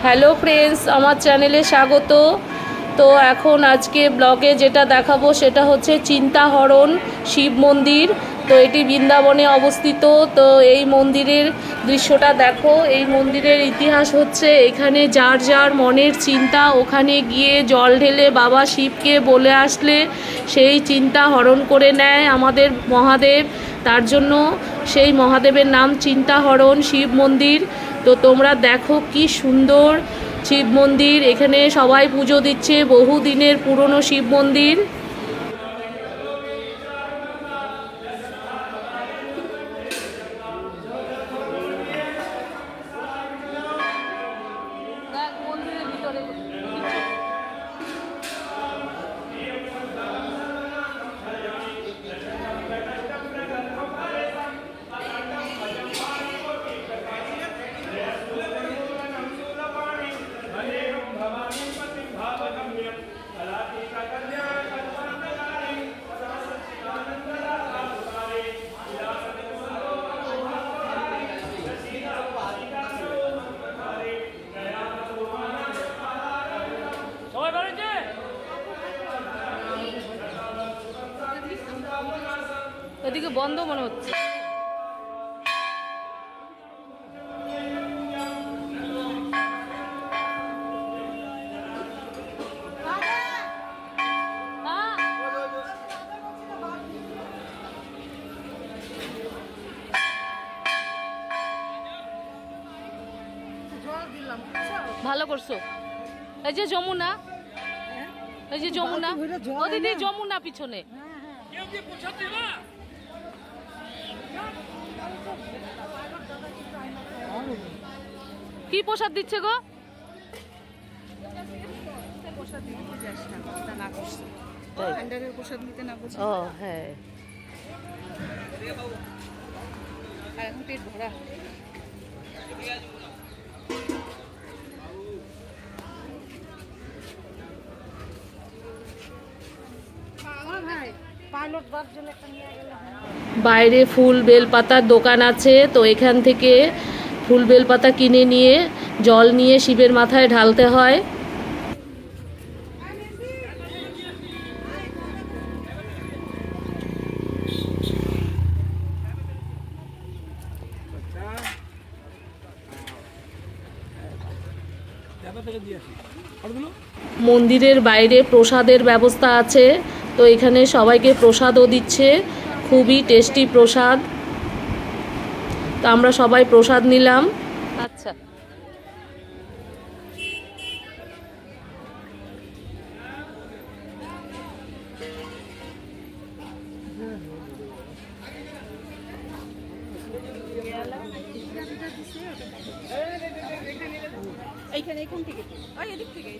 Hello friends, আমার চ্যানেলে স্বাগত। তো এখন আজকে ব্লগে যেটা দেখাবো সেটা হচ্ছে চিন্তাহরণ শিব মন্দির। তো এটি বৃন্দাবনে অবস্থিত। তো এই মন্দিরের দৃশ্যটা দেখো। এই মন্দিরের ইতিহাস হচ্ছে এখানে যার যার মনের চিন্তা ওখানে গিয়ে জল ঢেলে বাবা শিবকে বলে আসলে সেই চিন্তা হরণ করে নেয় আমাদের মহাদেব। তার জন্য সেই মহাদেবের নাম চিন্তাহরণ শিব মন্দির। তো তোমরা দেখো কি সুন্দর শিব মন্দির, এখানে সবাই পুজো দিচ্ছে, বহু দিনের পুরনো শিব মন্দির। এদিকে বন্ধ মনে হচ্ছে। ভালো করছো। এই যে যমুনা, এই যে যমুনা, ও দিদি যমুনা পিছনে। কি প্রসাদ দিচ্ছে গো? ও হ্যাঁ, পেট ভরা। বাইরে ফুল বেলপাতার দোকান আছে। তো এখান থেকে ফুল বেলপাতা কিনে নিয়ে জল নিয়ে শিবের মাথায় ঢালতে হয়। মন্দিরের বাইরে প্রসাদের ব্যবস্থা আছে। তো এখানে সবাইকে প্রসাদও দিচ্ছে, খুবই টেস্টি প্রসাদ। তো আমরা সবাই প্রসাদ নিলাম। আচ্ছা, এইখান থেকে এদিক থেকে